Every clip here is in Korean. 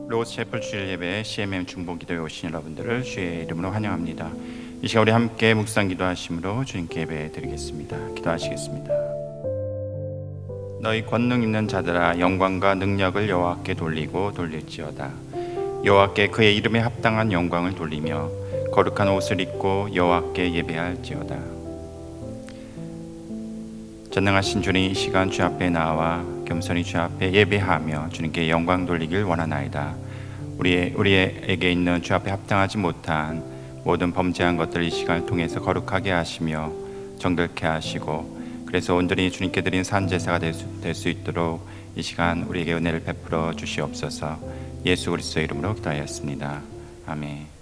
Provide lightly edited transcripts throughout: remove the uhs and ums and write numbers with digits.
로스채플 주일 예배 CMM 중보기도에 오신 여러분들을 주의 이름으로 환영합니다. 이 시간 우리 함께 묵상 기도하심으로 주님께 예배 드리겠습니다. 기도하시겠습니다. 너희 권능 있는 자들아, 영광과 능력을 여호와께 돌리고 돌릴지어다. 여호와께 그의 이름에 합당한 영광을 돌리며 거룩한 옷을 입고 여호와께 예배할지어다. 전능하신 주님, 이 시간 주 앞에 나와 겸손히 주 앞에 예배하며 주님께 영광 돌리길 원하나이다. 우리에게 있는 주 앞에 합당하지 못한 모든 범죄한 것들 이 시간을 통해서 거룩하게 하시며 정결케 하시고, 그래서 온전히 주님께 드린 산제사가 될 수 있도록 이 시간 우리에게 은혜를 베풀어 주시옵소서. 예수 그리스도의 이름으로 기도하였습니다. 아멘.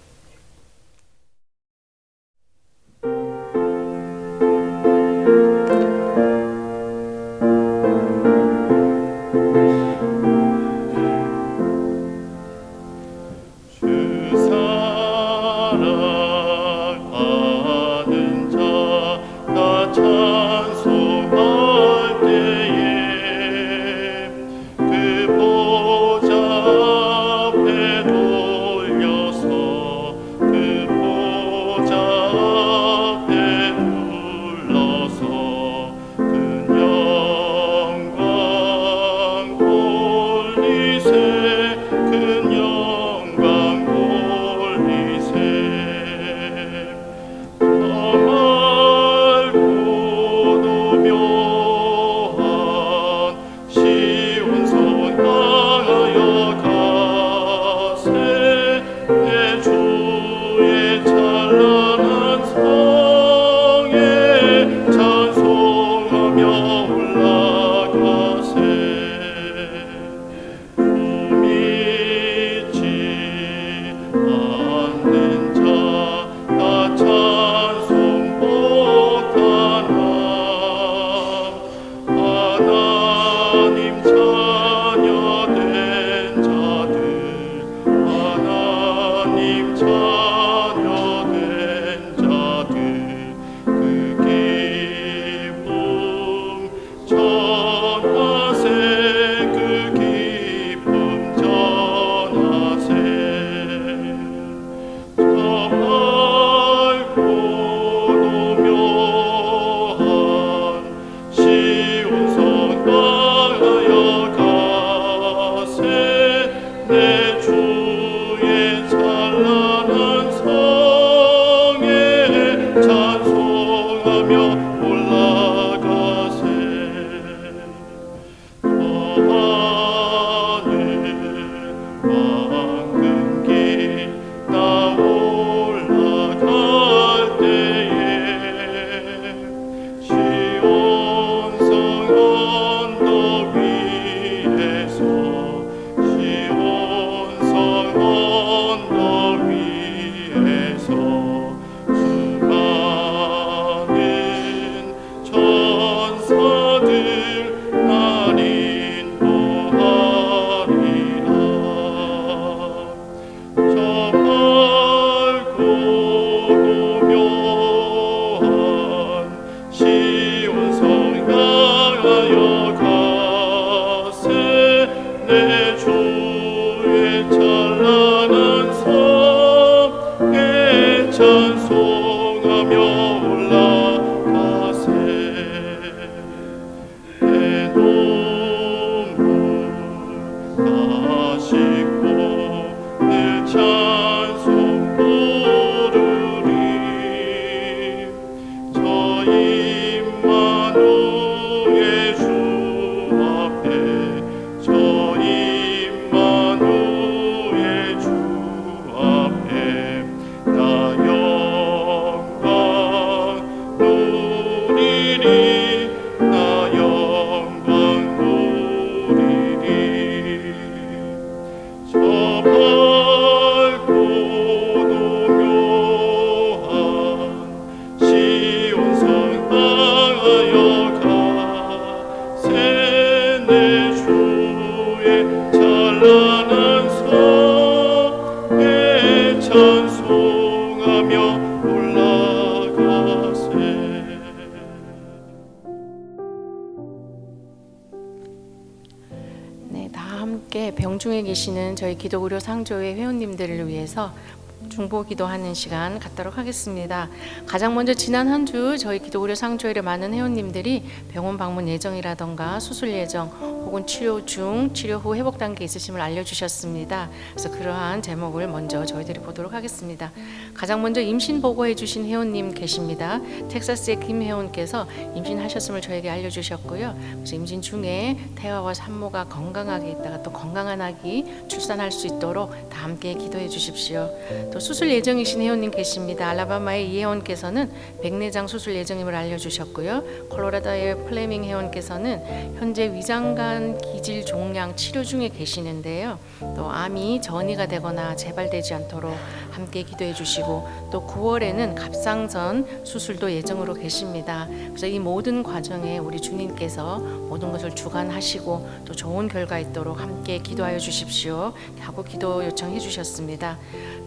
함께 병중에 계시는 저희 기도의료 상조회 회원님들을 위해서 중보 기도하는 시간 갖도록 하겠습니다. 가장 먼저 지난 한 주 저희 기도의료 상조회의 많은 회원님들이 병원 방문 예정이라던가 수술 예정 혹은 치료 중, 치료 후 회복 단계 있으심을 알려주셨습니다. 그래서 그러한 제목을 먼저 저희들이 보도록 하겠습니다. 가장 먼저 임신 보고해 주신 회원님 계십니다. 텍사스의 김 회원께서 임신하셨음을 저에게 알려주셨고요. 그래서 임신 중에 태아와 산모가 건강하게 있다가 또 건강한 아기 출산할 수 있도록 다 함께 기도해 주십시오. 또 수술 예정이신 회원님 계십니다. 알라바마의 이 회원께서는 백내장 수술 예정임을 알려주셨고요. 콜로라도의 플레밍 회원께서는 현재 위장관 기질 종양 치료 중에 계시는데요. 또 암이 전이가 되거나 재발되지 않도록 함께 기도해 주시고 또 9월에는 갑상선 수술도 예정으로 계십니다. 그래서 이 모든 과정에 우리 주님께서 모든 것을 주관하시고 또 좋은 결과 있도록 함께 기도하여 주십시오 하고 기도 요청해 주셨습니다.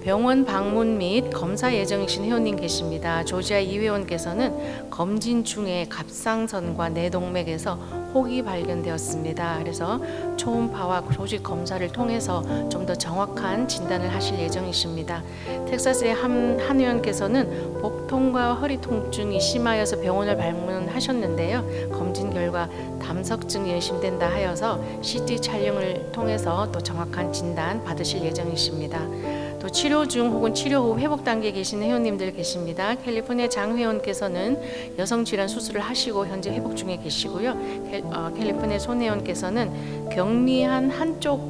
병원 방문 및 검사 예정이신 회원님 계십니다. 조지아 이 회원께서는 검진 중에 갑상선과 뇌동맥에서 혹이 발견되었습니다. 그래서 초음파와 조직 검사를 통해서 좀 더 정확한 진단을 하실 예정이십니다. 텍사스의 한 회원께서는 복통과 허리 통증이 심하여서 병원을 방문하셨는데요. 검진 결과 담석증이 의심된다 하여서 CT 촬영을 통해서 또 정확한 진단 받으실 예정이십니다. 또 치료 중 혹은 치료 후 회복 단계에 계시는 회원님들 계십니다. 캘리포니아 장 회원께서는 여성 질환 수술을 하시고 현재 회복 중에 계시고요. 캘리포니아 손 회원께서는 경미한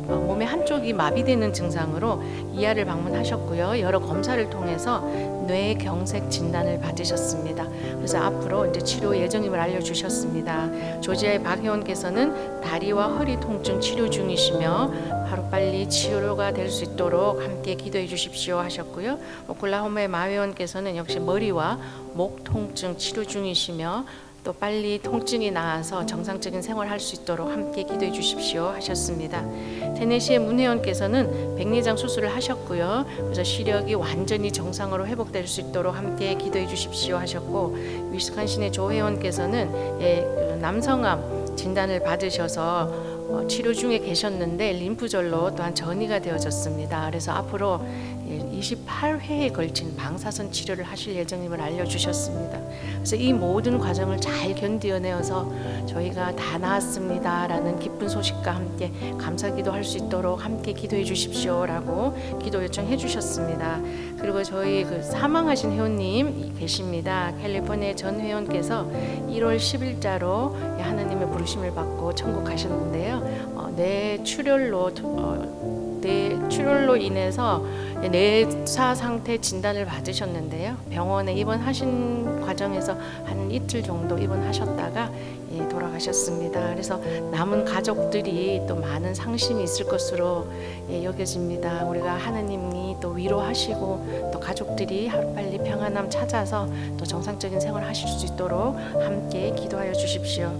몸의 한쪽이 마비되는 증상으로 이하를 방문하셨고요. 여러 검사를 통해서 뇌경색 진단을 받으셨습니다. 그래서 앞으로 이제 치료 예정임을 알려주셨습니다. 조지아의 박 회원께서는 다리와 허리 통증 치료 중이시며 하루빨리 치료가 될 수 있도록 함께 기도해 주십시오 하셨고요. 오클라호마의 마 회원께서는 역시 머리와 목 통증 치료 중이시며 또 빨리 통증이 나아서 정상적인 생활할 수 있도록 함께 기도해 주십시오 하셨습니다. 테네시의 문 회원께서는 백내장 수술을 하셨고요. 그래서 시력이 완전히 정상으로 회복될 수 있도록 함께 기도해 주십시오 하셨고, 위스콘신의 조 회원께서는 남성암 진단을 받으셔서 치료 중에 계셨는데 림프절로 또한 전이가 되어졌습니다. 그래서 앞으로 28회에 걸친 방사선 치료를 하실 예정임을 알려주셨습니다. 그래서 이 모든 과정을 잘 견디어내어서 저희가 다 나았습니다라는 기쁜 소식과 함께 감사기도 할 수 있도록 함께 기도해 주십시오라고 기도 요청해 주셨습니다. 그리고 저희 사망하신 회원님 계십니다. 캘리포니아 전 회원께서 1월 10일자로 하나님의 부르심을 받고 천국 가셨는데요. 뇌 출혈로 인해서 뇌사 상태 진단을 받으셨는데요. 병원에 입원하신 과정에서 한 이틀 정도 입원하셨다가 돌아가셨습니다. 그래서 남은 가족들이 또 많은 상심이 있을 것으로 여겨집니다. 우리가 하나님이 또 위로하시고 또 가족들이 하루빨리 평안함 찾아서 또 정상적인 생활을 하실 수 있도록 함께 기도하여 주십시오.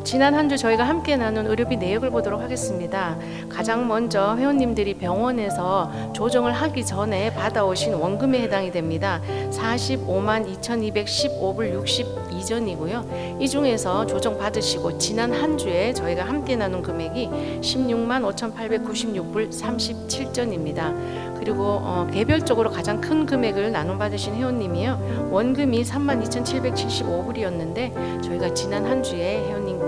지난 한 주 저희가 함께 나눈 의료비 내역을 보도록 하겠습니다. 가장 먼저 회원님들이 병원에서 조정을 하기 전에 받아오신 원금에 해당이 됩니다. 45만 2,215불 62전이고요. 이 중에서 조정 받으시고 지난 한 주에 저희가 함께 나눈 금액이 16만 5,896불 37전입니다. 그리고 개별적으로 가장 큰 금액을 나눠받으신 회원님이요. 원금이 32,775불이었는데 저희가 지난 한 주에 회원님께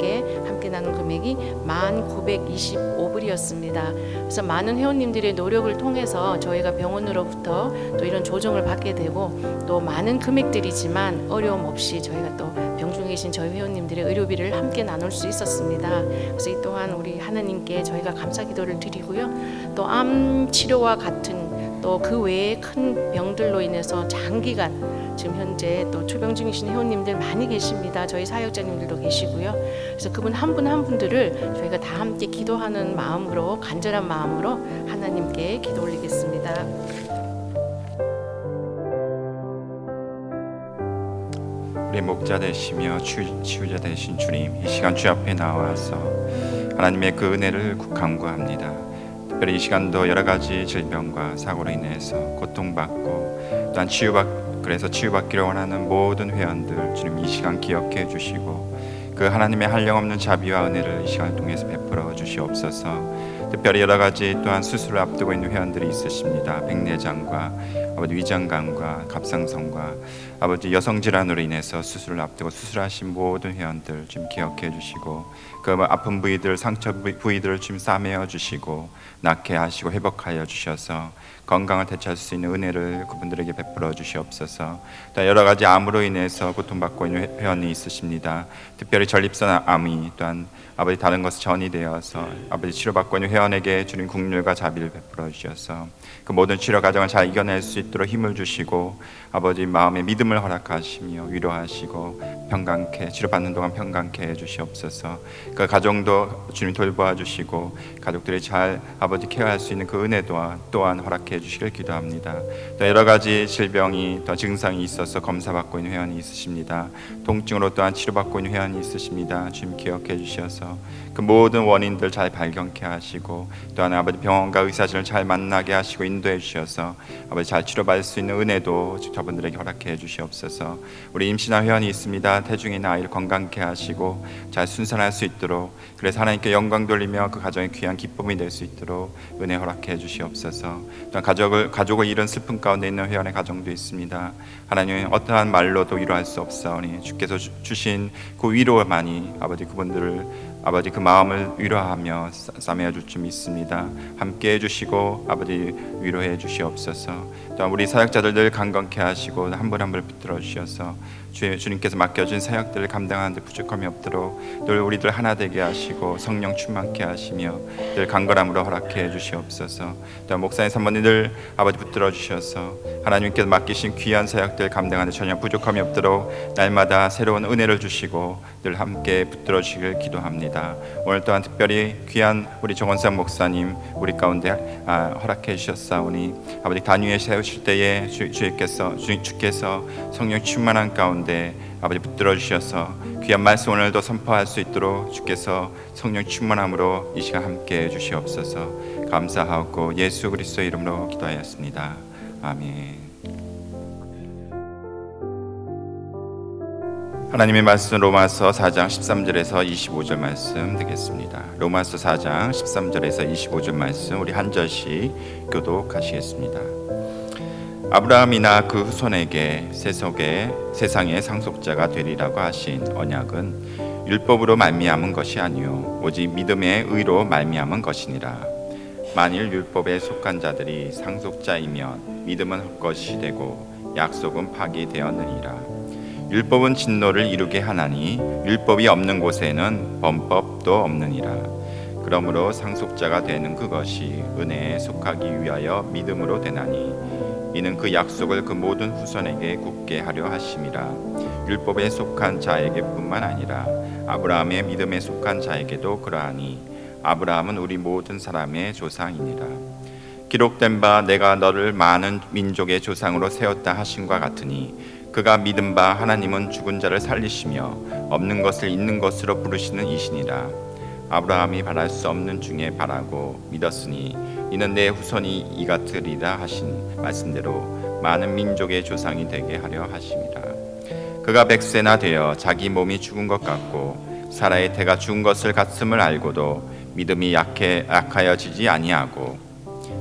함께 나눈 금액이 1,925불이었습니다. 그래서 많은 회원님들의 노력을 통해서 저희가 병원으로부터 또 이런 조정을 받게 되고 또 많은 금액들이지만 어려움 없이 저희가 또 병중에 계신 저희 회원님들의 의료비를 함께 나눌 수 있었습니다. 그래서 이 또한 우리 하나님께 저희가 감사기도를 드리고요. 또 암 치료와 같은 또 그 외에 큰 병들로 인해서 장기간 지금 현재 또 초병 중이신 회원님들 많이 계십니다. 저희 사역자님들도 계시고요. 그래서 그분 한 분 한 분들을 저희가 다 함께 기도하는 마음으로, 간절한 마음으로 하나님께 기도 올리겠습니다. 우리 목자 되시며 치유자 되신 주님, 이 시간 주 앞에 나와서 하나님의 그 은혜를 간구합니다. 특별히 이 시간도 여러 가지 질병과 사고로 인해서 고통받고 또한 그래서 치유받기를 원하는 모든 회원들 주님 이 시간 기억해 주시고 그 하나님의 한량없는 자비와 은혜를 이 시간을 통해서 베풀어 주시옵소서. 특별히 여러 가지 또한 수술을 앞두고 있는 회원들이 있으십니다. 백내장과 아버지 위장관과 갑상선과 아버지 여성 질환으로 인해서 수술을 앞두고 수술하신 모든 회원들 좀 기억해 주시고 그 아픈 부위들 상처 부위들을 좀 싸매어 주시고 낫게 하시고 회복하여 주셔서 건강을 되찾을 수 있는 은혜를 그분들에게 베풀어 주시옵소서. 또 여러 가지 암으로 인해서 고통받고 있는 회원이 있으십니다. 특별히 전립선 암이 또한 아버지 다른 것에 전이 되어서 아버지 치료받고 있는 회원에게 주님 긍휼과 자비를 베풀어 주셔서 그 모든 치료 과정을 잘 이겨낼 수 있도록 힘을 주시고 아버지 마음의 믿음을 허락하시며 위로하시고 평강케 치료받는 동안 평강케 해주시옵소서. 그 가정도 주님 돌보아 주시고 가족들이 잘 아버지 케어할 수 있는 그 은혜 또한 허락해 주시길 기도합니다. 또 여러 가지 질병이 또 증상이 있어서 검사받고 있는 회원이 있으십니다. 통증으로 또한 치료받고 있는 회원이 있으십니다. 주님 기억해 주셔서 그 모든 원인들 잘 발견케 하시고 또한 아버지 병원과 의사진을 잘 만나게 하시고 인도해 주셔서 아버지 잘 치료받을 수 있는 은혜도 저분들에게 허락해 주시옵소서. 우리 임신한 회원이 있습니다. 태중인 아이를 건강케 하시고 잘 순산할 수 있도록 그래서 하나님께 영광 돌리며 그 가정의 귀한 기쁨이 될 수 있도록 은혜 허락해 주시옵소서. 또한 가족을 잃은 슬픔 가운데 있는 회원의 가정도 있습니다. 하나님 어떠한 말로도 위로할 수 없사오니 주께서 주신 그 위로만이 아버지 그분들을 아버지 그 마음을 위로하며 싸매어 줄 줄 믿습니다. 함께 해주시고 아버지 위로해 주시옵소서. 또한 우리 사역자들 늘 강건케 하시고 한 분 한 분을 붙들어 주셔서 주님께서 맡겨준 사역들을 감당하는 데 부족함이 없도록 늘 우리들 하나 되게 하시고 성령 충만케 하시며 늘 강건함으로 허락해 주시옵소서. 또한 목사님 사모님 늘 아버지 붙들어 주셔서 하나님께서 맡기신 귀한 사역들 감당하는 데 전혀 부족함이 없도록 날마다 새로운 은혜를 주시고 늘 함께 붙들어 주시길 기도합니다. 오늘 또한 특별히 귀한 우리 정원상 목사님 우리 가운데 허락해 주셨사오니 아버지 단위에 세우실 때에 주께서 성령 충만한 가운데 아버지 붙들어 주셔서 귀한 말씀 오늘도 선포할 수 있도록 주께서 성령 충만함으로 이 시간 함께 해 주시옵소서. 감사하고 예수 그리스도의 이름으로 기도하였습니다. 아멘. 하나님의 말씀 로마서 4장 13절에서 25절 말씀 되겠습니다. 로마서 4장 13절에서 25절 말씀 우리 한 절씩 교독하시겠습니다. 아브라함이나 그 후손에게 세상의 상속자가 되리라고 하신 언약은 율법으로 말미암은 것이 아니요 오직 믿음의 의로 말미암은 것이니라. 만일 율법에 속한 자들이 상속자이면 믿음은 헛것이 되고 약속은 파기되었느니라. 율법은 진노를 이루게 하나니 율법이 없는 곳에는 범법도 없느니라. 그러므로 상속자가 되는 그것이 은혜에 속하기 위하여 믿음으로 되나니 이는 그 약속을 그 모든 후손에게 굳게 하려 하심이라. 율법에 속한 자에게뿐만 아니라 아브라함의 믿음에 속한 자에게도 그러하니 아브라함은 우리 모든 사람의 조상이니라. 기록된 바 내가 너를 많은 민족의 조상으로 세웠다 하심과 같으니 그가 믿은 바 하나님은 죽은 자를 살리시며 없는 것을 있는 것으로 부르시는 이시니라. 아브라함이 바랄 수 없는 중에 바라고 믿었으니 이는 내 후손이 이같으리라 하신 말씀대로 많은 민족의 조상이 되게 하려 하심이라. 그가 100세나 되어 자기 몸이 죽은 것 같고 사라의 태가 죽은 것을 같음을 알고도 믿음이 약하여지지 아니하고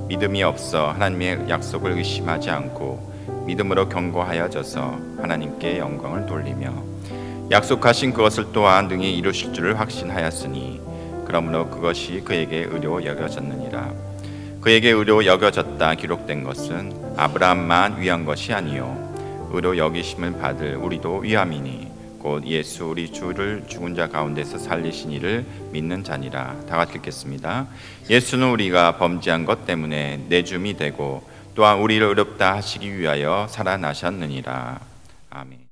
믿음이 없어 하나님의 약속을 의심하지 않고 믿음으로 견고하여져서 하나님께 영광을 돌리며 약속하신 그것을 또한 능히 이루실 줄을 확신하였으니 그러므로 그것이 그에게 의로 여겨졌느니라. 그에게 의로 여겨졌다 기록된 것은 아브라함만 위한 것이 아니요 의로 여기심을 받을 우리도 위함이니 곧 예수 우리 주를 죽은 자 가운데서 살리신 이를 믿는 자니라. 다 같이 읽겠습니다. 예수는 우리가 범죄한 것 때문에 내줌이 되고 또한 우리를 의롭다 하시기 위하여 살아나셨느니라. 아멘.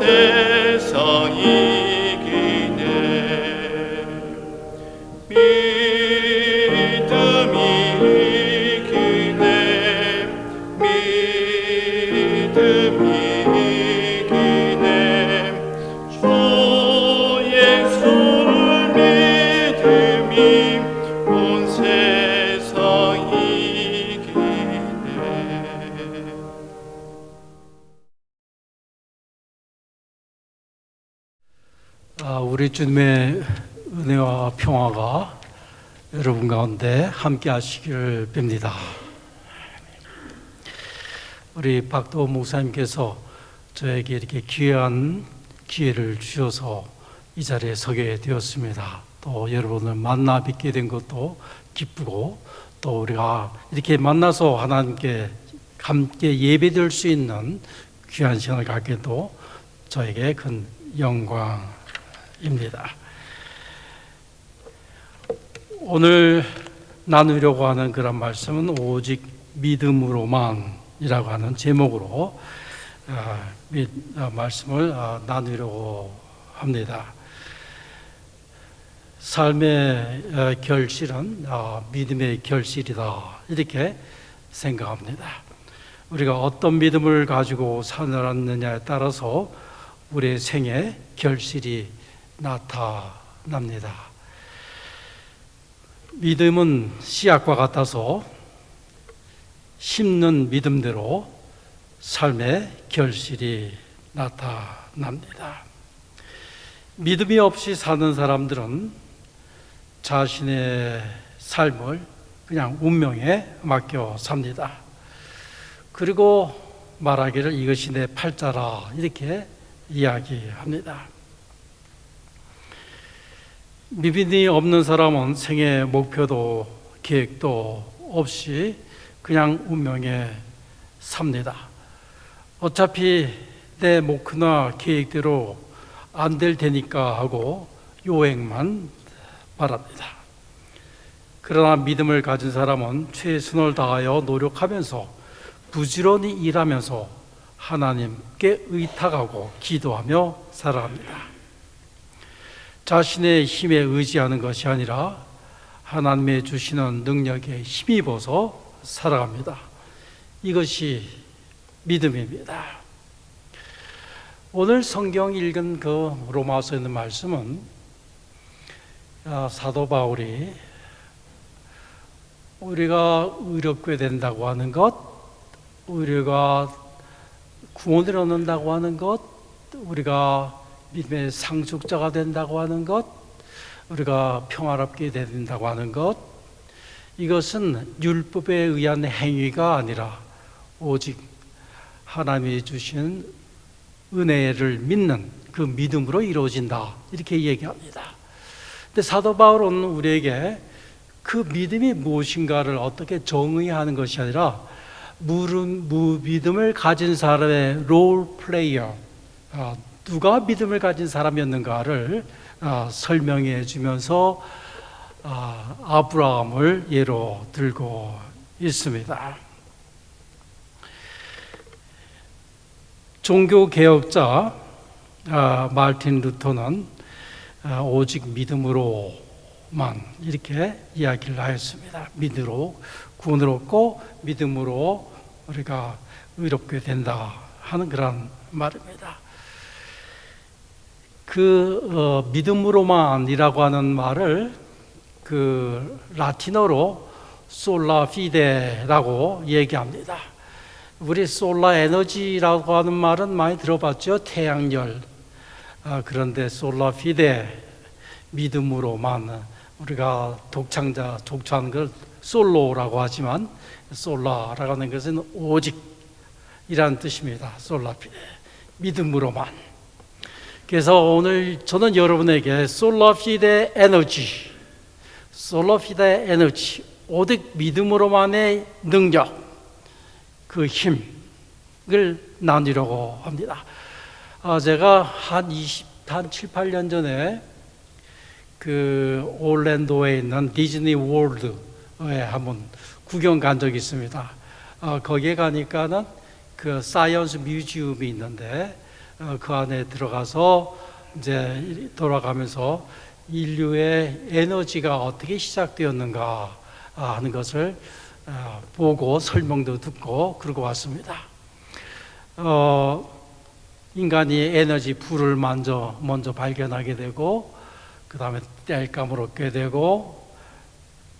세상 이기네. 믿음이 이기네. 믿음이 이기네. 주의 손을 믿음이 온 세상 이기네. 우리 주님의 은혜와 평화가 여러분 가운데 함께 하시기를 빕니다. 우리 박도 목사님께서 저에게 이렇게 귀한 기회를 주셔서 이 자리에 서게 되었습니다. 또 여러분을 만나 뵙게 된 것도 기쁘고, 또 우리가 이렇게 만나서 하나님께 함께 예배드릴 수 있는 귀한 시간을 갖게도 저에게 큰 영광입니다. 오늘 나누려고 하는 그런 말씀은 오직 믿음으로만이라고 하는 제목으로 말씀을 나누려고 합니다. 삶의 결실은 믿음의 결실이다, 이렇게 생각합니다. 우리가 어떤 믿음을 가지고 살아왔느냐에 따라서 우리의 생에 결실이 나타납니다. 믿음은 씨앗과 같아서 심는 믿음대로 삶의 결실이 나타납니다. 믿음이 없이 사는 사람들은 자신의 삶을 그냥 운명에 맡겨 삽니다. 그리고 말하기를 이것이 내 팔자라, 이렇게 이야기합니다. 믿음이 없는 사람은 생애 목표도 계획도 없이 그냥 운명에 삽니다. 어차피 내 목표나 계획대로 안 될 테니까 하고 요행만 바랍니다. 그러나 믿음을 가진 사람은 최선을 다하여 노력하면서 부지런히 일하면서 하나님께 의탁하고 기도하며 살아갑니다. 자신의 힘에 의지하는 것이 아니라 하나님의 주시는 능력에 힘입어서 살아갑니다. 이것이 믿음입니다. 오늘 성경 읽은 그 로마서에 있는 말씀은 사도 바울이 우리가 의롭게 된다고 하는 것, 우리가 구원을 얻는다고 하는 것, 우리가 믿음의 상속자가 된다고 하는 것, 우리가 평화롭게 된다고 하는 것, 이것은 율법에 의한 행위가 아니라 오직 하나님이 주신 은혜를 믿는 그 믿음으로 이루어진다, 이렇게 얘기합니다. 근데 사도 바울은 우리에게 그 믿음이 무엇인가를 어떻게 정의하는 것이 아니라 무믿음을 가진 사람의 롤 플레이어, 누가 믿음을 가진 사람이었는가를 설명해 주면서 아브라함을 예로 들고 있습니다. 종교개혁자 마르틴 루터는 오직 믿음으로만, 이렇게 이야기를 하였습니다. 믿음으로 구원을 얻고 믿음으로 우리가 의롭게 된다 하는 그런 말입니다. 그 믿음으로만이라고 하는 말을 그 라틴어로 솔라 피데라고 얘기합니다. 우리 솔라 에너지라고 하는 말은 많이 들어봤죠. 태양열. 그런데 솔라 피데, 믿음으로만, 우리가 독창자 독차하는 걸 솔로라고 하지만 솔라라고 하는 것은 오직이라는 뜻입니다. 솔라 피데, 믿음으로만. 그래서 오늘 저는 여러분에게 솔라 피데 에너지, 솔라 피데 에너지, 오직 믿음으로만의 능력, 그 힘을 나누려고 합니다. 제가 한 7, 8년 전에 그 올랜도에 있는 디즈니 월드에 한번 구경 간 적이 있습니다. 거기에 가니까는 그 사이언스 뮤지엄이 있는데 그 안에 들어가서 이제 돌아가면서 인류의 에너지가 어떻게 시작되었는가 하는 것을 보고 설명도 듣고 그러고 왔습니다. 인간이 에너지 불을 먼저 발견하게 되고, 그 다음에 땔감을 얻게 되고,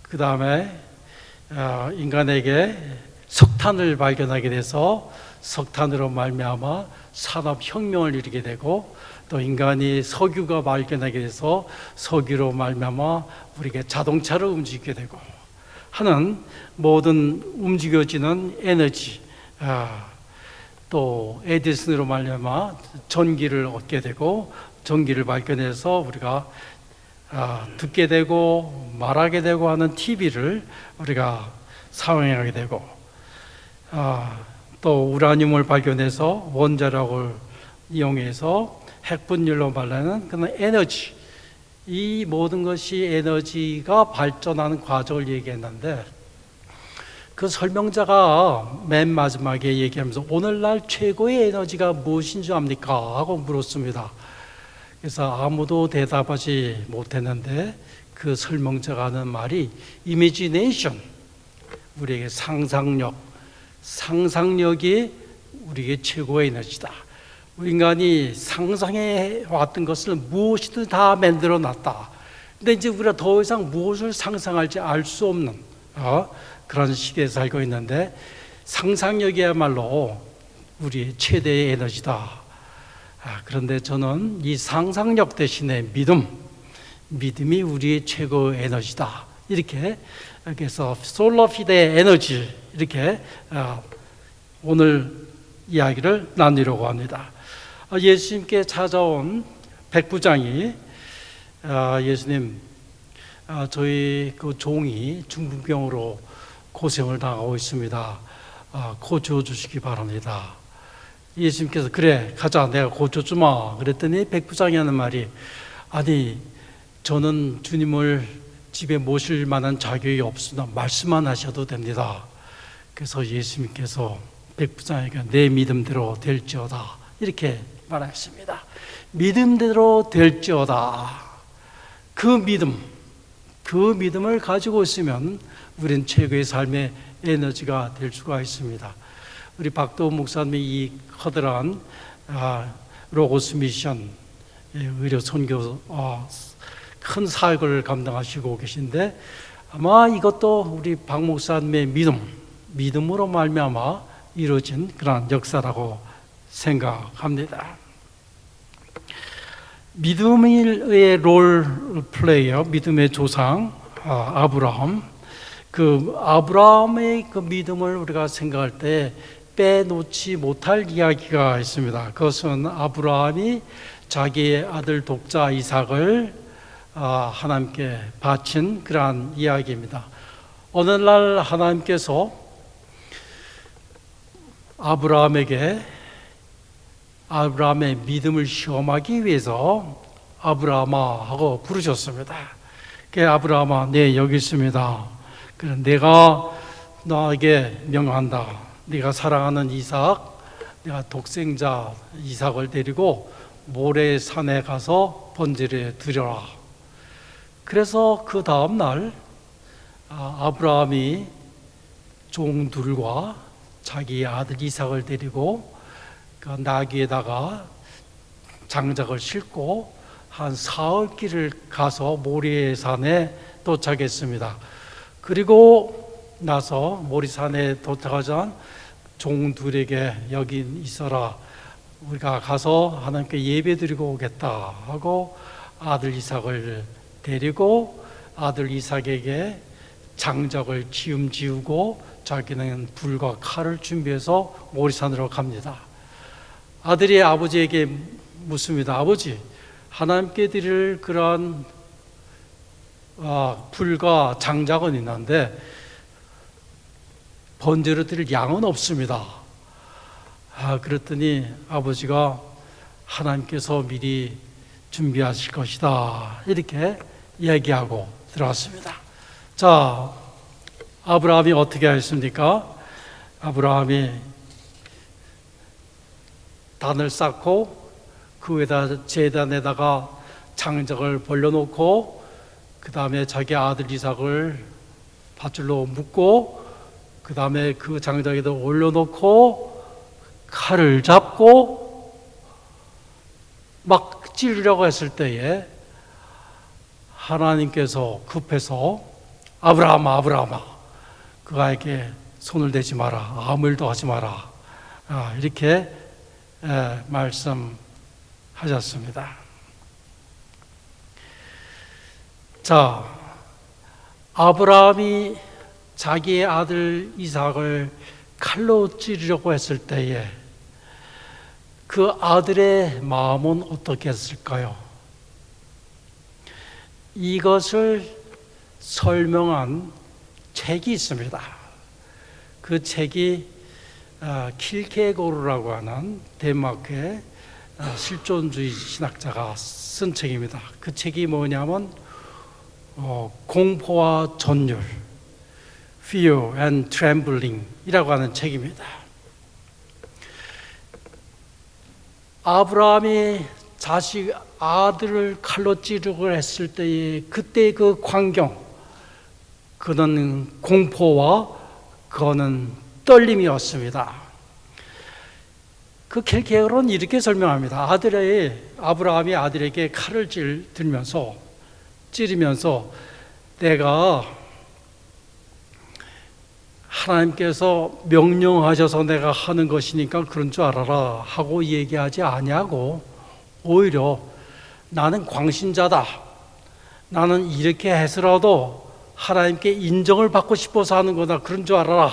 그 다음에 인간에게 석탄을 발견하게 돼서 석탄으로 말미암아 산업혁명을 이루게 되고, 또 인간이 석유가 발견하게 돼서 석유로 말미암아 우리가 자동차를 움직이게 되고 하는 모든 움직여지는 에너지, 또 에디슨으로 말미암아 전기를 얻게 되고, 전기를 발견해서 우리가 듣게 되고 말하게 되고 하는 TV를 우리가 사용하게 되고, 또 우라늄을 발견해서 원자력을 이용해서 핵분열로 말하는 그런 에너지, 이 모든 것이 에너지가 발전하는 과정을 얘기했는데, 그 설명자가 맨 마지막에 얘기하면서 오늘날 최고의 에너지가 무엇인 줄 압니까? 하고 물었습니다. 그래서 아무도 대답하지 못했는데 그 설명자가 하는 말이 이미지네이션, 우리에게 상상력이 우리에게 최고의 에너지다. 인간이 상상해 왔던 것을 무엇이든 다 만들어 놨다. 근데 이제 우리가 더 이상 무엇을 상상할지 알 수 없는 그런 시대에 살고 있는데, 상상력이야말로 우리의 최대의 에너지다. 그런데 저는 이 상상력 대신에 믿음이 우리의 최고의 에너지다. 이렇게 그래서 솔로피드의 에너지, 이렇게 오늘 이야기를 나누려고 합니다. 예수님께 찾아온 백부장이 예수님, 저희 그 종이 중풍병으로 고생을 당하고 있습니다. 고쳐 주시기 바랍니다. 예수님께서 그래 가자, 내가 고쳐주마. 그랬더니 백부장이 하는 말이, 아니 저는 주님을 집에 모실 만한 자격이 없으나 말씀만 하셔도 됩니다. 그래서 예수님께서 백부장에게 내 믿음대로 될지어다 이렇게 말했습니다. 믿음대로 될지어다. 그 믿음을 가지고 있으면 우리는 최고의 삶의 에너지가 될 수가 있습니다. 우리 박도훈 목사님이 이 커다란 로고스 미션 의료 선교 큰 사역을 감당하시고 계신데, 아마 이것도 우리 박 목사님의 믿음으로 말미암아 이루어진 그런 역사라고 생각합니다. 믿음의 롤 플레이어, 믿음의 조상 아브라함, 그 아브라함의 그 믿음을 우리가 생각할 때 빼놓지 못할 이야기가 있습니다. 그것은 아브라함이 자기의 아들 독자 이삭을 하나님께 바친 그러한 이야기입니다. 어느 날 하나님께서 아브라함의 믿음을 시험하기 위해서 아브라함아 하고 부르셨습니다. 그 아브라함아, 네 여기 있습니다. 그래, 내가 너에게 명한다. 네가 사랑하는 이삭, 내가 독생자 이삭을 데리고 모래산에 가서 번제를 드려라. 그래서 그 다음 날 아브라함이 종들과 자기 아들 이삭을 데리고 그 나귀에다가 장작을 싣고 한 사흘 길을 가서 모래산에 도착했습니다. 그리고 나서 모래산에 도착하자 종들에게 여기 있어라, 우리가 가서 하나님께 예배드리고 오겠다 하고 아들 이삭을 데리고 아들 이삭에게 장작을 지우고 자기는 불과 칼을 준비해서 모리산으로 갑니다. 아들이 아버지에게 묻습니다. 아버지, 하나님께 드릴 그러한 불과 장작은 있는데 번제로 드릴 양은 없습니다. 그랬더니 아버지가 하나님께서 미리 준비하실 것이다 이렇게 얘기하고 들어왔습니다. 자, 아브라함이 어떻게 했습니까? 아브라함이 단을 쌓고 그 위에다 제단에다가 장작을 벌려놓고 그 다음에 자기 아들 이삭을 밧줄로 묶고 그 다음에 그 장작에다 올려놓고 칼을 잡고 막 찌르려고 했을 때에 하나님께서 급해서 아브라함아 아브라함아 그가에게 손을 대지 마라 아무 일도 하지 마라 이렇게 말씀하셨습니다. 자, 아브라함이 자기의 아들 이삭을 칼로 찌르려고 했을 때에 그 아들의 마음은 어떻게 했을까요? 이것을 설명한 책이 있습니다. 그 책이 킬케고르라고 하는 덴마크의 실존주의 신학자가 쓴 책입니다. 그 책이 뭐냐면 공포와 전율, Fear and Trembling 이라고 하는 책입니다. 아브라함이 아들을 칼로 찌르고 했을 때의 그때 그 광경, 그는 공포와 그거는 떨림이었습니다. 그 킬케고르는 이렇게 설명합니다. 아브라함이 아들에게 칼을 찌르면서 내가 하나님께서 명령하셔서 내가 하는 것이니까 그런 줄 알아라 하고 얘기하지 아니하고 오히려 나는 광신자다. 나는 이렇게 해서라도 하나님께 인정을 받고 싶어서 하는 거다. 그런 줄 알아라.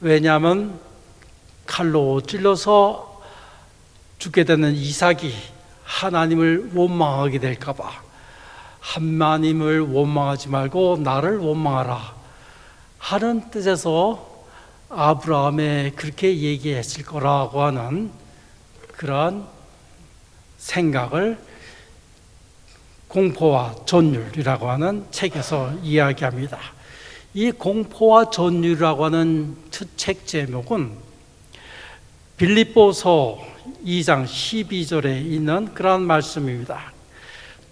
왜냐하면 칼로 찔러서 죽게 되는 이삭이 하나님을 원망하게 될까 봐 하나님을 원망하지 말고 나를 원망하라 하는 뜻에서 아브라함에 그렇게 얘기했을 거라고 하는 그러한 생각을 공포와 전율이라고 하는 책에서 이야기합니다. 이 공포와 전율이라고 하는 책 제목은 빌립보서 2장 12절에 있는 그러한 말씀입니다.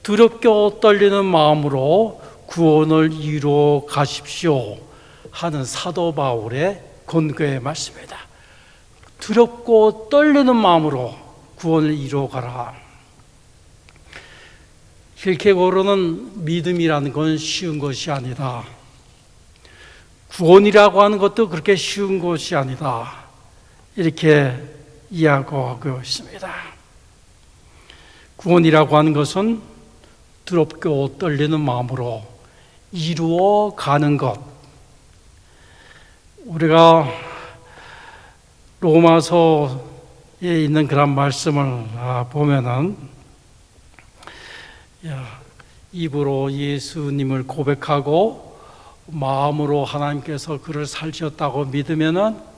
두렵고 떨리는 마음으로 구원을 이루어 가십시오 하는 사도 바울의 권고의 말씀입니다. 두렵고 떨리는 마음으로 구원을 이루어 가라. 킬케고르는 믿음이라는 건 쉬운 것이 아니다. 구원이라고 하는 것도 그렇게 쉬운 것이 아니다. 이렇게 이야기하고 있습니다. 구원이라고 하는 것은 두렵고 떨리는 마음으로 이루어 가는 것. 우리가 로마서에 있는 그런 말씀을 보면은 입으로 예수님을 고백하고 마음으로 하나님께서 그를 살리셨다고 믿으면은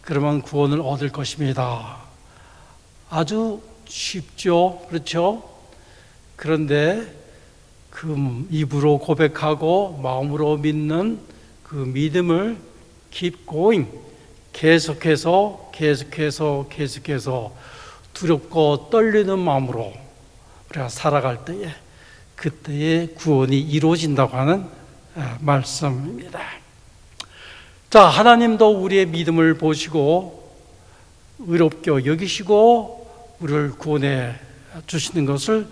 그러면 구원을 얻을 것입니다. 아주 쉽죠, 그렇죠? 그런데 그 입으로 고백하고 마음으로 믿는 그 믿음을 keep going, 계속해서 두렵고 떨리는 마음으로 우리가 살아갈 때에 그때의 구원이 이루어진다고 하는 말씀입니다. 자, 하나님도 우리의 믿음을 보시고 의롭게 여기시고 우리를 구원해 주시는 것을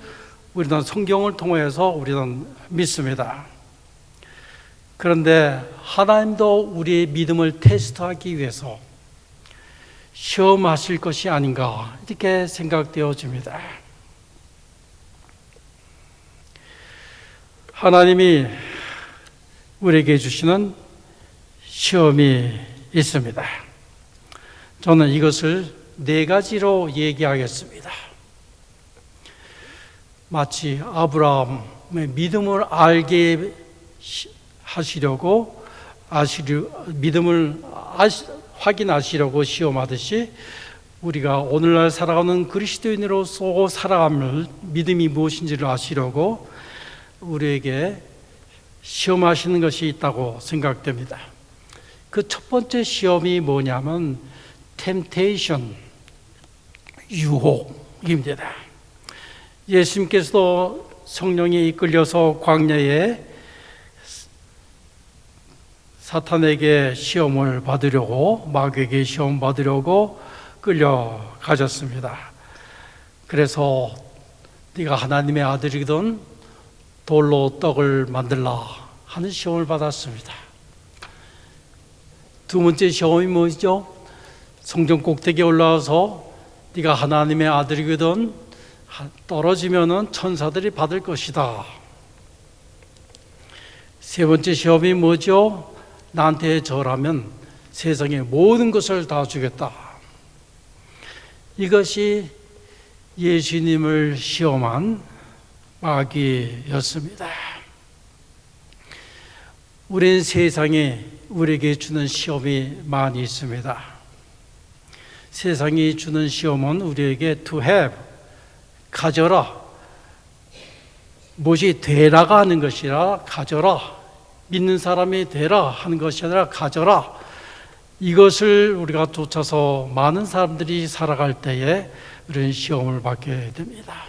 우리는 성경을 통해서 우리는 믿습니다. 그런데 하나님도 우리의 믿음을 테스트하기 위해서 시험하실 것이 아닌가 이렇게 생각되어집니다. 하나님이 우리에게 주시는 시험이 있습니다. 저는 이것을 4가지로 얘기하겠습니다. 마치 아브라함의 믿음을 알게 하시려고 믿음을 확인하시려고 시험하듯이 우리가 오늘날 살아가는 그리스도인으로서 살아가는 믿음이 무엇인지를 아시려고 우리에게 시험하시는 것이 있다고 생각됩니다. 그 첫 번째 시험이 뭐냐면 temptation, 유혹, 입니다. 예수님께서도 성령이 이끌려서 광야에 사탄에게 시험을 받으려고, 마귀에게 시험 받으려고 끌려가셨습니다. 그래서 네가 하나님의 아들이거든 돌로 떡을 만들라 하는 시험을 받았습니다. 두 번째 시험이 뭐죠? 성전 꼭대기에 올라와서 네가 하나님의 아들이거든 떨어지면은 천사들이 받을 것이다. 세 번째 시험이 뭐죠? 나한테 절하면 세상의 모든 것을 다 주겠다. 이것이 예수님을 시험한 마귀였습니다. 우리는 세상에 우리에게 주는 시험이 많이 있습니다. 세상이 주는 시험은 우리에게 to have, 가져라, 무엇이 되라가 하는 것이라 가져라, 믿는 사람이 되라 하는 것이 아니라 가져라, 이것을 우리가 쫓아서 많은 사람들이 살아갈 때에 우리는 시험을 받게 됩니다.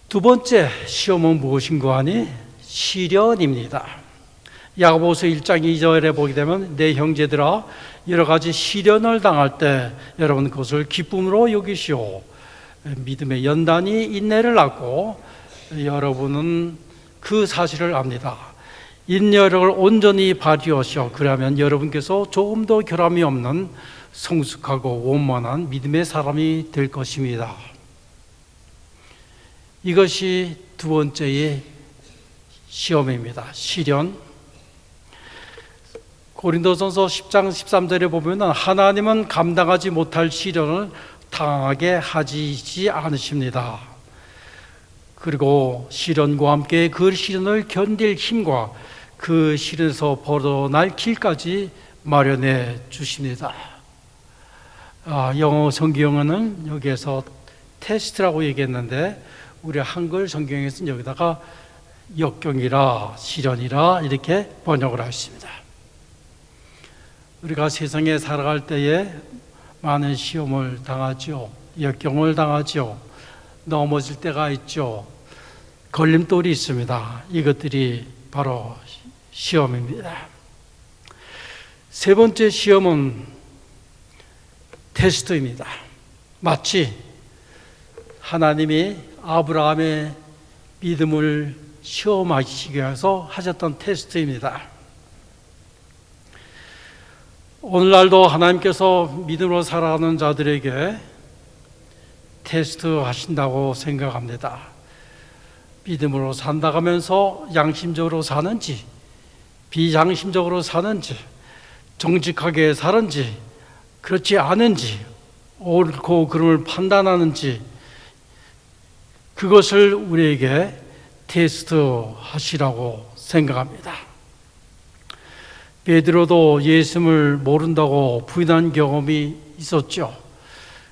두 번째 시험은 무엇인가 하니 시련입니다. 야고보서 1장 2절에 보게 되면 내 형제들아 여러 가지 시련을 당할 때 여러분 그것을 기쁨으로 여기시오. 믿음의 연단이 인내를 낳고 여러분은 그 사실을 압니다. 인내력을 온전히 발휘하시오. 그러면 여러분께서 조금 더 결함이 없는 성숙하고 원만한 믿음의 사람이 될 것입니다. 이것이 두 번째의 시험입니다. 시련. 고린도전서 10장 13절에 보면 하나님은 감당하지 못할 시련을 당하게 하지 않으십니다. 그리고 시련과 함께 그 시련을 견딜 힘과 그 시련에서 벗어날 길까지 마련해 주십니다. 영어 성경은 여기에서 테스트라고 얘기했는데 우리 한글 성경에서는 여기다가 역경이라 시련이라 이렇게 번역을 하십니다. 우리가 세상에 살아갈 때에 많은 시험을 당하죠. 역경을 당하죠. 넘어질 때가 있죠. 걸림돌이 있습니다. 이것들이 바로 시험입니다. 세 번째 시험은 테스트입니다. 마치 하나님이 아브라함의 믿음을 시험하시기 위해서 하셨던 테스트입니다. 오늘날도 하나님께서 믿음으로 살아가는 자들에게 테스트 하신다고 생각합니다. 믿음으로 산다면서 양심적으로 사는지, 비양심적으로 사는지, 정직하게 사는지, 그렇지 않은지, 옳고 그름을 판단하는지, 그것을 우리에게 테스트 하시라고 생각합니다. 베드로도 예수님을 모른다고 부인한 경험이 있었죠.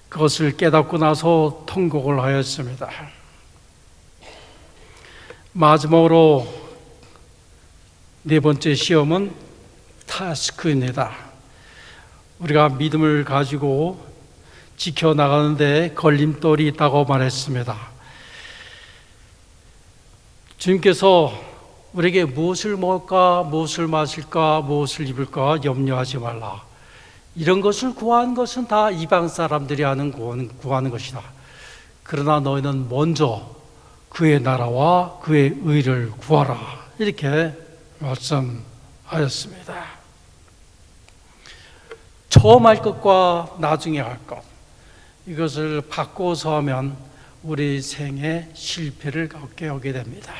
그것을 깨닫고 나서 통곡을 하였습니다. 마지막으로 네 번째 시험은 타스크입니다. 우리가 믿음을 가지고 지켜나가는데 걸림돌이 있다고 말했습니다. 주님께서 우리에게 무엇을 먹을까, 무엇을 마실까, 무엇을 입을까 염려하지 말라. 이런 것을 구하는 것은 다 이방 사람들이 구하는 것이다. 그러나 너희는 먼저 그의 나라와 그의 의를 구하라. 이렇게 말씀하였습니다. 처음 할 것과 나중에 할 것, 이것을 바꿔서 하면 우리 생에 실패를 겪게 하게 됩니다.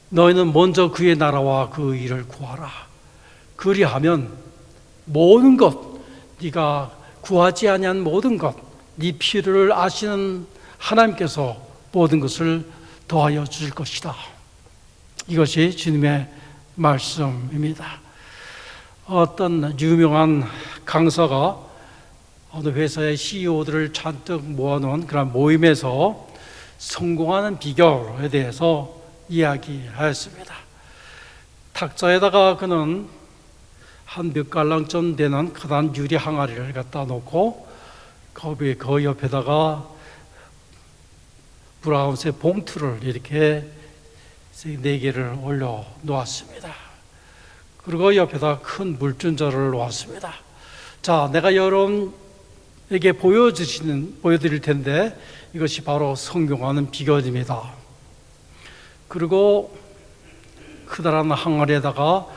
너희는 먼저 그의 나라와 그 일을 구하라. 그리하면 모든 것, 네가 구하지 아니한 모든 것, 네 필요를 아시는 하나님께서 모든 것을 더하여 주실 것이다. 이것이 주님의 말씀입니다. 어떤 유명한 강사가 어느 회사의 CEO들을 잔뜩 모아놓은 그런 모임에서 성공하는 비결에 대해서 이야기하였습니다. 탁자에다가 그는 한 몇 갈랑쯤 되는 크단 유리 항아리를 갖다 놓고 그 옆에다가 브라운색 봉투를 이렇게 4개를 올려 놓았습니다. 그리고 옆에다 큰 물전자를 놓았습니다. 자, 내가 여러분에게 보여드릴 텐데 이것이 바로 성경하는 비결입니다. 그리고 크다란 항아리에다가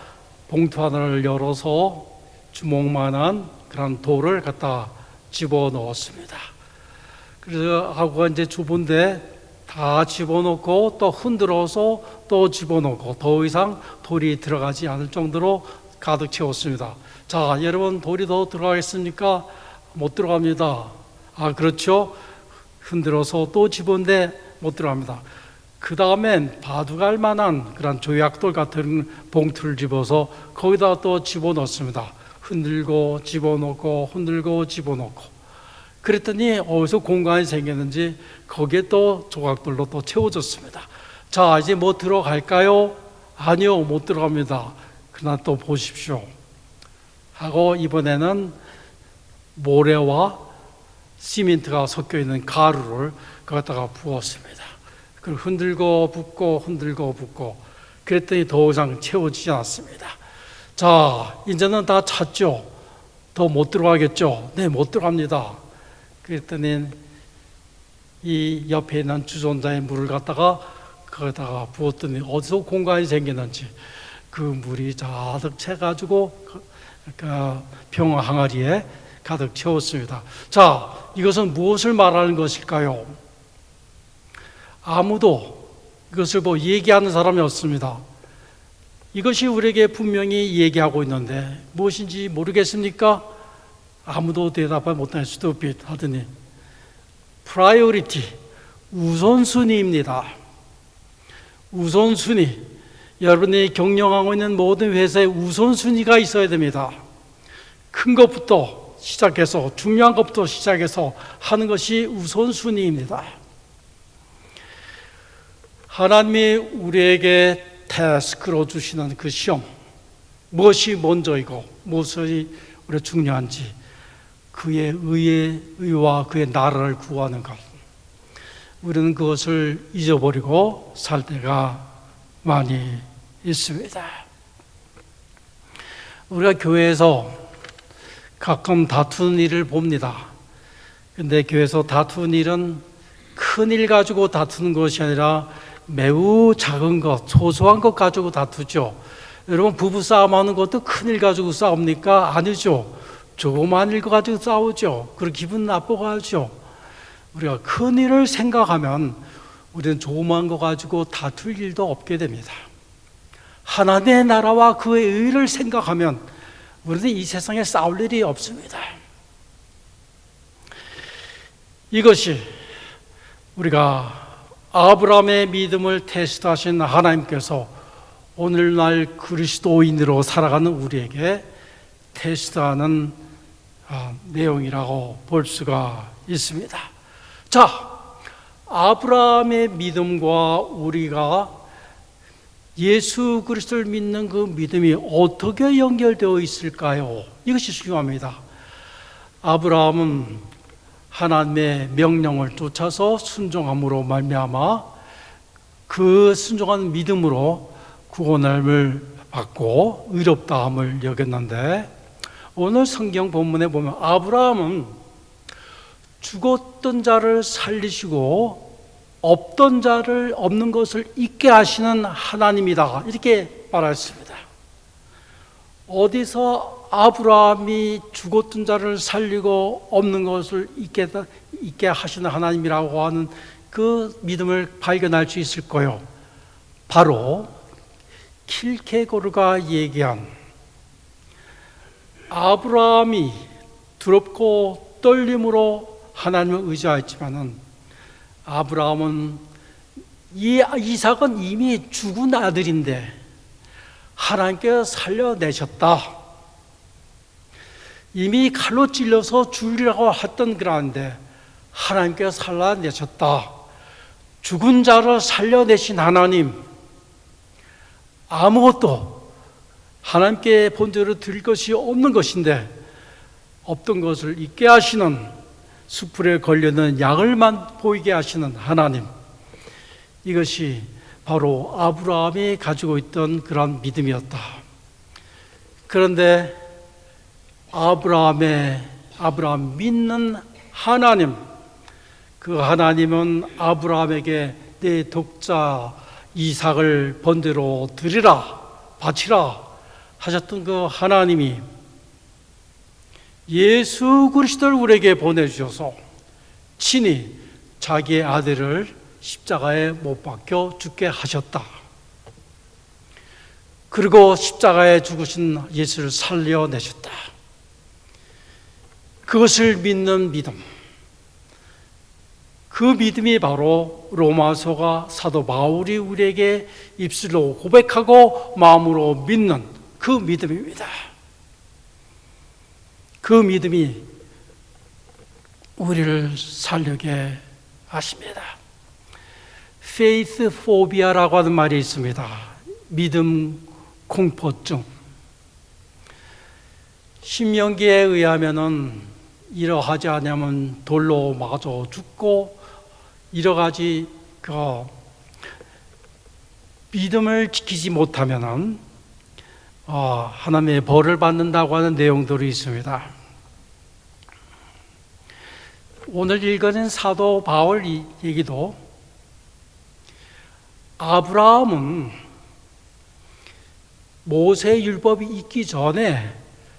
봉투 하나를 열어서 주먹만한 그런 돌을 갖다 집어넣었습니다. 그래서 하고가 이제 좁은데 다 집어넣고 또 흔들어서 또 집어넣고 더 이상 돌이 들어가지 않을 정도로 가득 채웠습니다. 자, 여러분, 돌이 더 들어가겠습니까? 못 들어갑니다. 아, 그렇죠? 흔들어서 또 집었는데 못 들어갑니다. 그 다음엔 바둑알 만한 그런 조약돌 같은 봉투를 집어서 거기다 또 집어넣습니다. 흔들고 집어넣고 흔들고 집어넣고. 그랬더니 어디서 공간이 생겼는지 거기에 또 조각돌로 또 채워졌습니다. 자, 이제 뭐 들어갈까요? 아니요, 못 들어갑니다. 그러나 또 보십시오 하고 이번에는 모래와 시멘트가 섞여 있는 가루를 거기다가 부었습니다. 그리고 흔들고 붓고 흔들고 붓고 그랬더니 더 이상 채워지지 않았습니다. 자, 이제는 다 찼죠? 더 못 들어가겠죠? 네, 못 들어갑니다. 그랬더니 이 옆에 있는 주전자에 물을 갖다가 거기다가 부었더니 어디서 공간이 생겼는지 그 물이 가득 채가지고 그 병 항아리에 가득 채웠습니다. 자, 이것은 무엇을 말하는 것일까요? 아무도 이것을 얘기하는 사람이 없습니다. 이것이 우리에게 분명히 얘기하고 있는데 무엇인지 모르겠습니까? 아무도 대답을 못하는 stupid 하더니 priority, 우선순위입니다. 우선순위. 여러분이 경영하고 있는 모든 회사에 우선순위가 있어야 됩니다. 큰 것부터 시작해서 중요한 것부터 시작해서 하는 것이 우선순위입니다. 하나님이 우리에게 태스크로 주시는 그 시험, 무엇이 먼저이고 무엇이 우리가 중요한지 그의 의와 그의 나라를 구하는 것, 우리는 그것을 잊어버리고 살 때가 많이 있습니다. 우리가 교회에서 가끔 다투는 일을 봅니다. 그런데 교회에서 다투는 일은 큰 일 가지고 다투는 것이 아니라 매우 작은 것, 소소한 것 가지고 다투죠. 여러분, 부부싸움 하는 것도 큰 일 가지고 싸웁니까? 아니죠. 조그만 일 가지고 싸우죠. 그리고 기분 나쁘고 하죠. 우리가 큰 일을 생각하면 우리는 조그만 거 가지고 다툴 일도 없게 됩니다. 하나님의 나라와 그의 의를 생각하면 우리는 이 세상에 싸울 일이 없습니다. 이것이 우리가 아브라함의 믿음을 테스트하신 하나님께서 오늘날 그리스도인으로 살아가는 우리에게 테스트하는 내용이라고 볼 수가 있습니다. 자, 아브라함의 믿음과 우리가 예수 그리스도를 믿는 그 믿음이 어떻게 연결되어 있을까요? 이것이 중요합니다. 아브라함은 하나님의 명령을 쫓아서 순종함으로 말미암아 그 순종한 믿음으로 구원을 받고 의롭다함을 여겼는데, 오늘 성경 본문에 보면 아브라함은 죽었던 자를 살리시고 없는 것을 있게 하시는 하나님이다, 이렇게 말했습니다. 어디서 아브라함이 죽었던 자를 살리고 없는 것을 있게 하시는 하나님이라고 하는 그 믿음을 발견할 수 있을까요? 바로 킬케고르가 얘기한 아브라함이 두렵고 떨림으로 하나님을 의지하였지만은 아브라함은 이삭은 이미 죽은 아들인데 하나님께서 살려내셨다. 이미 칼로 찔려서 죽으리라고 했던 그런데 하나님께서 살려내셨다. 죽은 자를 살려내신 하나님, 아무것도 하나님께 본대로 드릴 것이 없는 것인데 없던 것을 있게 하시는 숯불에 걸려있는 양을만 보이게 하시는 하나님, 이것이 바로 아브라함이 가지고 있던 그런 믿음이었다. 그런데 아브라함 믿는 하나님, 그 하나님은 아브라함에게 내 독자 이삭을 번제로 드리라, 바치라 하셨던 그 하나님이 예수 그리스도를 우리에게 보내주셔서 친히 자기의 아들을 십자가에 못 박혀 죽게 하셨다. 그리고 십자가에 죽으신 예수를 살려내셨다. 그것을 믿는 믿음, 그 믿음이 바로 로마서가 사도 바울이 우리에게 입술로 고백하고 마음으로 믿는 그 믿음입니다. 그 믿음이 우리를 살려게 하십니다. Faith phobia라고 하는 말이 있습니다. 믿음 공포증. 신명기에 의하면은 이러하지 않으면 돌로 맞아 죽고 여러 가지 그 믿음을 지키지 못하면은 하나님의 벌을 받는다고 하는 내용들이 있습니다. 오늘 읽어낸 사도 바울 얘기도 아브라함은 모세 율법이 있기 전에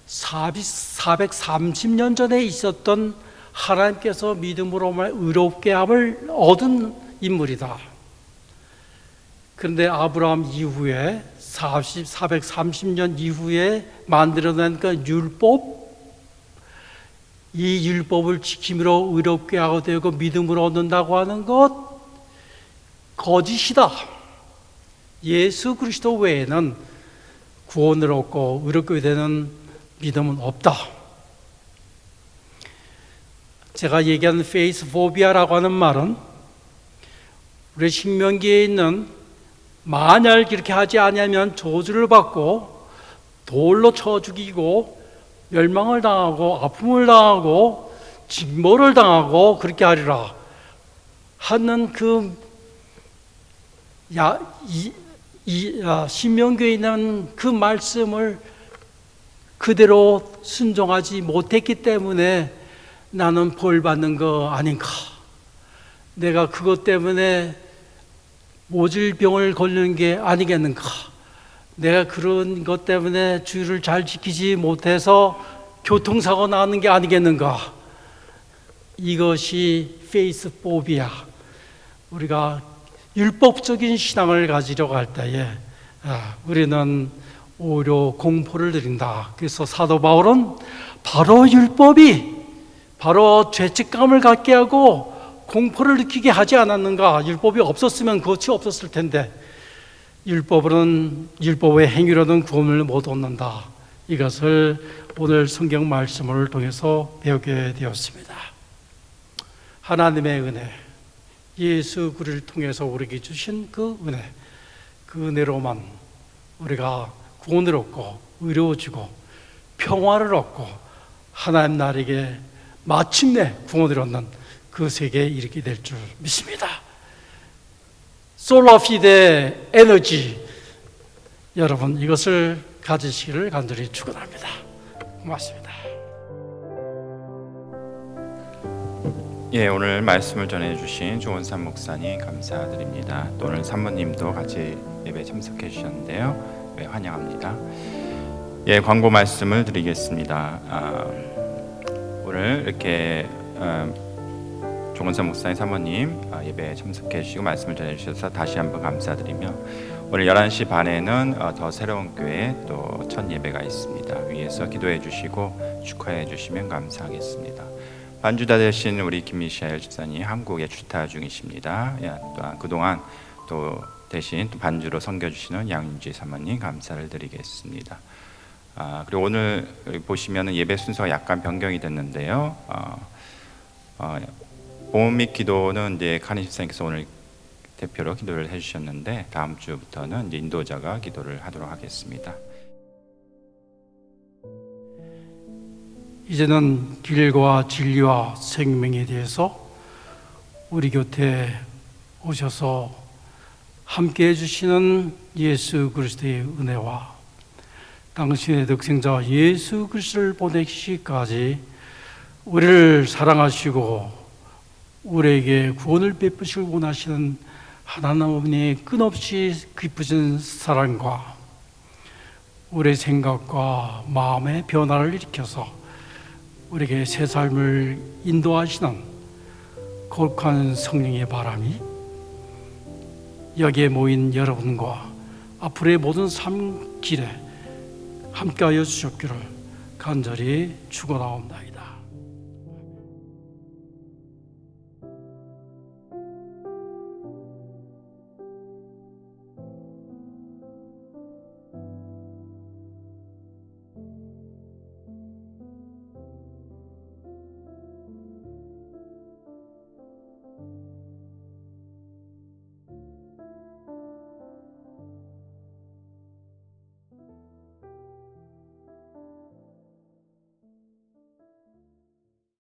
430년 전에 있었던 하나님께서 믿음으로 의롭게 함을 얻은 인물이다. 그런데 아브라함 이후에 430년 이후에 만들어낸 그 율법, 이 율법을 지킴으로 의롭게 하고 되고 믿음으로 얻는다고 하는 것 거짓이다. 예수 그리스도 외에는 구원을 얻고 의롭게 되는 믿음은 없다. 제가 얘기하는 페이스 포비아라고 하는 말은 우리 신명기에 있는 만약 이렇게 하지 않으면 저주를 받고 돌로 쳐 죽이고 멸망을 당하고 아픔을 당하고 징벌을 당하고 그렇게 하리라 하는 그 신명기에 있는 그 말씀을 그대로 순종하지 못했기 때문에 나는 벌 받는 거 아닌가, 내가 그것 때문에 모질병을 걸리는 게 아니겠는가, 내가 그런 것 때문에 주의를 잘 지키지 못해서 교통사고 나는 게 아니겠는가. 이것이 페이스 포비아, 우리가 율법적인 신앙을 가지려고 할 때에 우리는 오히려 공포를 드린다. 그래서 사도 바울은 바로 율법이 바로 죄책감을 갖게 하고 공포를 느끼게 하지 않았는가. 율법이 없었으면 그것이 없었을 텐데 율법의 행위로는 구원을 못 얻는다. 이것을 오늘 성경 말씀을 통해서 배우게 되었습니다. 하나님의 은혜, 예수 그리스도를 통해서 우리에게 주신 그 은혜, 그 은혜로만 우리가 구원을 얻고 의로워지고 평화를 얻고 하나님 나라에게 마침내 구원을 얻는 그 세계에 이르게 될 줄 믿습니다. 솔라피데 에너지, 여러분 이것을 가지시기를 간절히 축원합니다. 고맙습니다. 예, 오늘 말씀을 전해주신 조원삼 목사님 감사드립니다. 또 오늘 산모님도 같이 예배 참석해 주셨는데요. 네, 환영합니다. 예, 광고 말씀을 드리겠습니다. 오늘 이렇게 조원삼 목사님 사모님 예배에 참석해 주시고 말씀을 전해 주셔서 다시 한번 감사드리며 오늘 11시 반에는 더 새로운 교회 또 첫 예배가 있습니다. 위에서 기도해 주시고 축하해 주시면 감사하겠습니다. 반주자 되신 우리 김미샤엘 집사님 한국에 출타 중이십니다. 또한 그동안 또 대신 또 반주로 섬겨주시는 양윤지 사모님 감사를 드리겠습니다. 그리고 오늘 보시면 예배 순서가 약간 변경이 됐는데요. 보험 및 기도는 이제 카니 집사님께서 오늘 대표로 기도를 해주셨는데 다음 주부터는 이제 인도자가 기도를 하도록 하겠습니다. 이제는 길과 진리와 생명에 대해서 우리 곁에 오셔서 함께 해주시는 예수 그리스도의 은혜와 당신의 독생자 예수 그리스도를 보내시기까지 우리를 사랑하시고 우리에게 구원을 베푸시길 원하시는 하나님 아버지의 끝없이 깊으신 사랑과 우리의 생각과 마음의 변화를 일으켜서 우리에게 새 삶을 인도하시는 거룩한 성령의 바람이 여기에 모인 여러분과 앞으로의 모든 삶 길에 함께하여 주셨기를 간절히 축원하옵나이다.